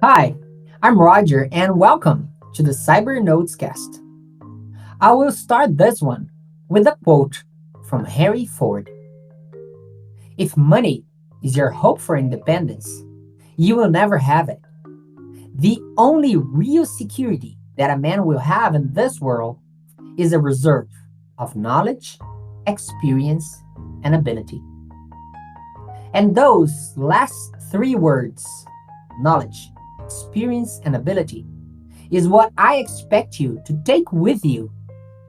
Hi, I'm Roger and welcome to the Cyber Notes cast. I will start this one with a quote from Henry Ford. If money is your hope for independence, you will never have it. The only real security that a man will have in this world is a reserve of knowledge, experience, and ability. And those last three words, knowledge, experience, and ability, is what I expect you to take with you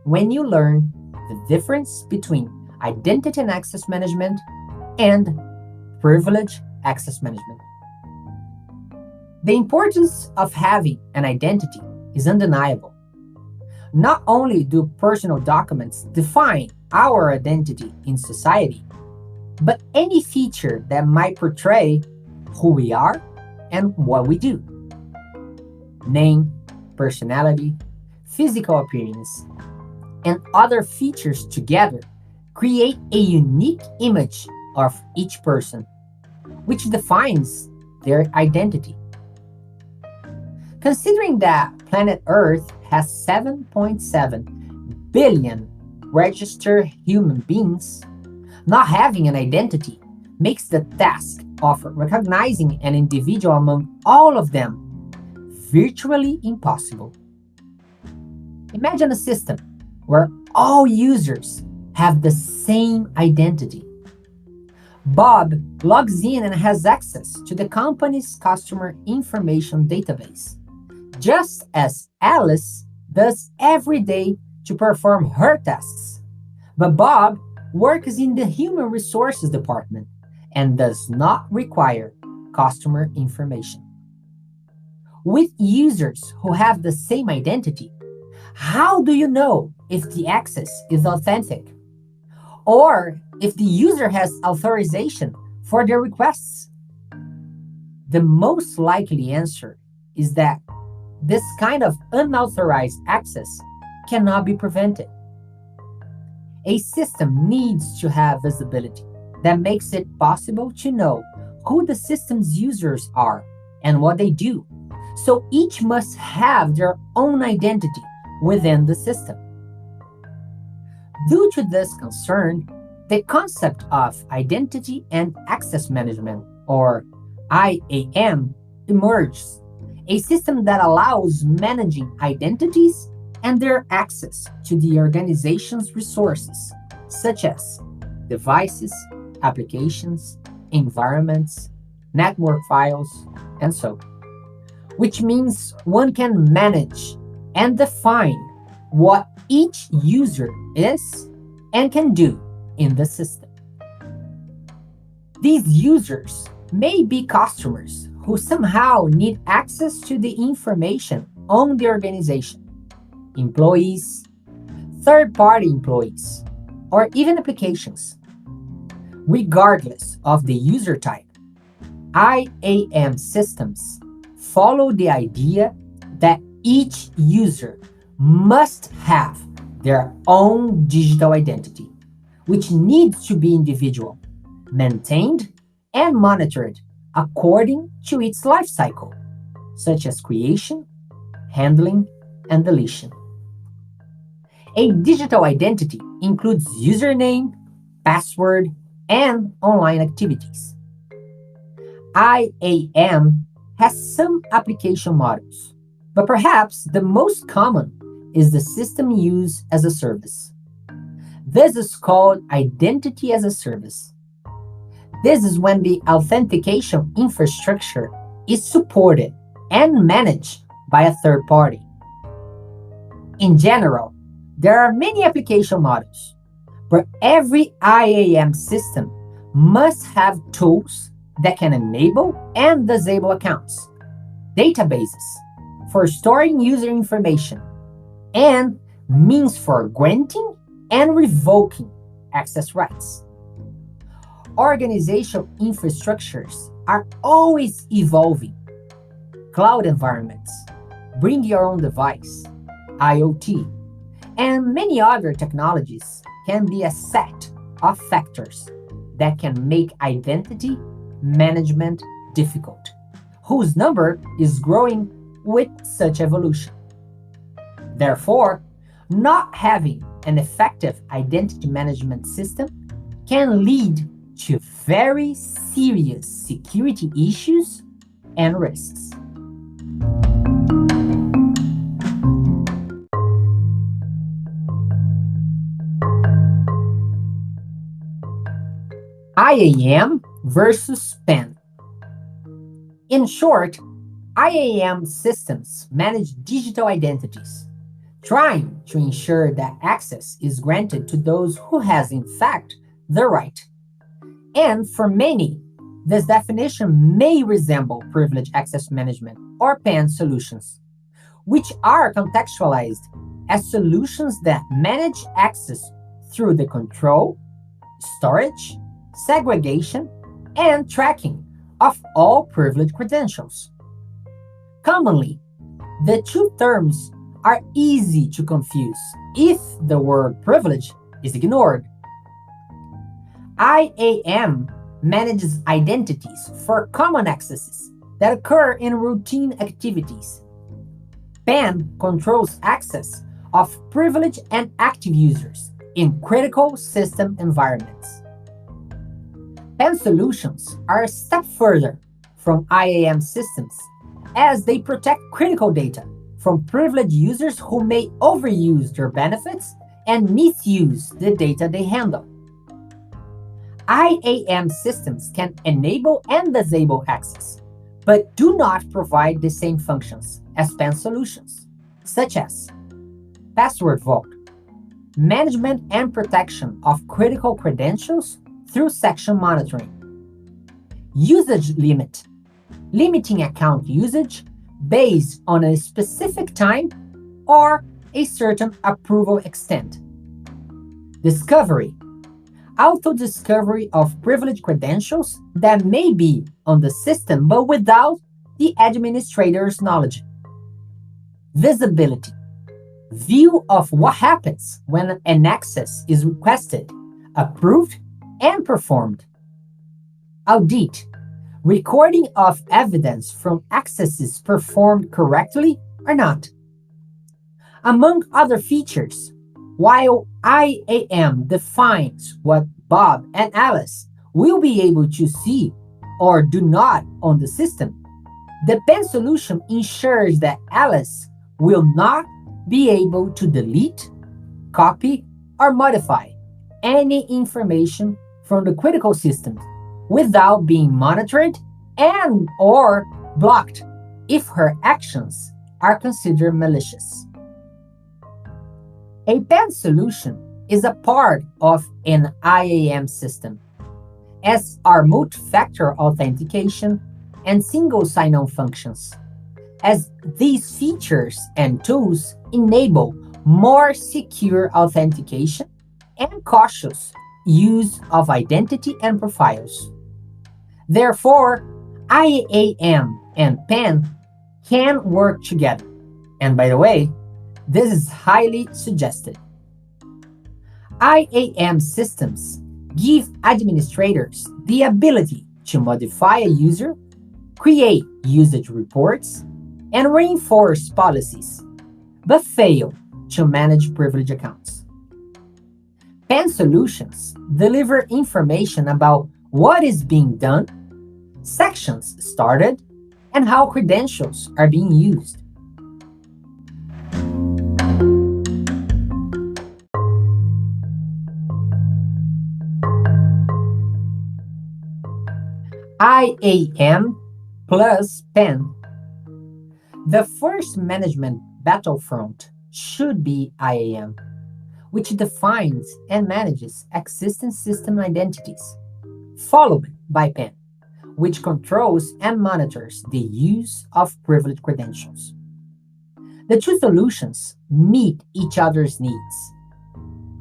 when you learn the difference between identity and access management and privilege access management. The importance of having an identity is undeniable. Not only do personal documents define our identity in society, but any feature that might portray who we are and what we do. Name, personality, physical appearance, and other features together create a unique image of each person, which defines their identity. Considering that planet Earth has 7.7 billion registered human beings, not having an identity makes the task of recognizing an individual among all of them virtually impossible. Imagine a system where all users have the same identity. Bob logs in and has access to the company's customer information database, just as Alice does every day to perform her tasks. But Bob works in the human resources department and does not require customer information. With users who have the same identity, how do you know if the access is authentic? Or if the user has authorization for their requests? The most likely answer is that this kind of unauthorized access cannot be prevented. A system needs to have visibility that makes it possible to know who the system's users are and what they do. So each must have their own identity within the system. Due to this concern, the concept of identity and access management, or IAM, emerges, a system that allows managing identities and their access to the organization's resources, such as devices, applications, environments, network files, and so on. Which means one can manage and define what each user is and can do in the system. These users may be customers who somehow need access to the information on the organization, employees, third-party employees, or even applications. Regardless of the user type, IAM systems follow the idea that each user must have their own digital identity, which needs to be individual, maintained, and monitored according to its life cycle, such as creation, handling, and deletion. A digital identity includes username, password, and online activities. IAM has some application models, but perhaps the most common is the system use as a service. This is called identity as a service. This is when the authentication infrastructure is supported and managed by a third party. In general, there are many application models, but every IAM system must have tools that can enable and disable accounts, databases for storing user information, and means for granting and revoking access rights. Organizational infrastructures are always evolving. Cloud environments, bring your own device, IoT, and many other technologies can be a set of factors that can make identity management difficult, whose number is growing with such evolution. Therefore, not having an effective identity management system can lead to very serious security issues and risks. IAM versus PAM. In short, IAM systems manage digital identities, trying to ensure that access is granted to those who has in fact the right. And for many, this definition may resemble privileged access management or PAM solutions, which are contextualized as solutions that manage access through the control, storage, segregation, and tracking of all privileged credentials. Commonly, the two terms are easy to confuse if the word privilege is ignored. IAM manages identities for common accesses that occur in routine activities. PAM controls access of privileged and active users in critical system environments. PAM solutions are a step further from IAM systems as they protect critical data from privileged users who may overuse their benefits and misuse the data they handle. IAM systems can enable and disable access, but do not provide the same functions as PAM solutions, such as password vault, management and protection of critical credentials through section monitoring, usage limit, limiting account usage based on a specific time or a certain approval extent, discovery, auto-discovery of privileged credentials that may be on the system but without the administrator's knowledge, visibility, view of what happens when an access is requested, approved, and performed, audit, recording of evidence from accesses performed correctly or not. Among other features, while IAM defines what Bob and Alice will be able to see or do not on the system, the PAM solution ensures that Alice will not be able to delete, copy, or modify any information from the critical system without being monitored and or blocked if her actions are considered malicious. A PAM solution is a part of an IAM system, as are multi-factor authentication and single sign-on functions, as these features and tools enable more secure authentication and cautious use of identity and profiles. Therefore, IAM and PAM can work together. And by the way, this is highly suggested. IAM systems give administrators the ability to modify a user, create usage reports, and reinforce policies, but fail to manage privileged accounts. PAM solutions deliver information about what is being done, sections started, and how credentials are being used. IAM plus PAM. The first management battlefront should be IAM, which defines and manages existing system identities, followed by PAM, which controls and monitors the use of privileged credentials. The two solutions meet each other's needs.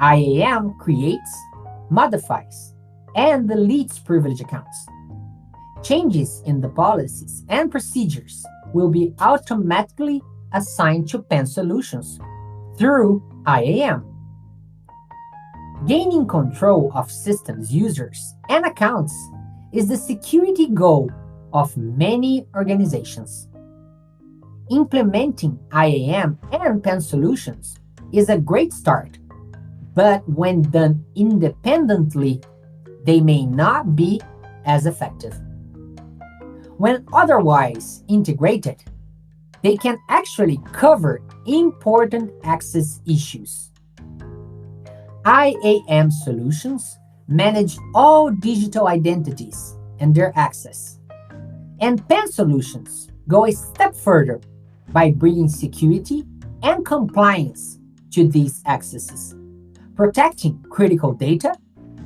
IAM creates, modifies, and deletes privileged accounts. Changes in the policies and procedures will be automatically assigned to PAM solutions through IAM. Gaining control of systems, users, and accounts is the security goal of many organizations. Implementing IAM and PAM solutions is a great start, but when done independently, they may not be as effective. When otherwise integrated, they can actually cover important access issues. IAM solutions manage all digital identities and their access. And PAM solutions go a step further by bringing security and compliance to these accesses, protecting critical data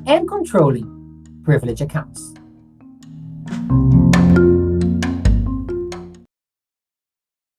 and controlling privileged accounts.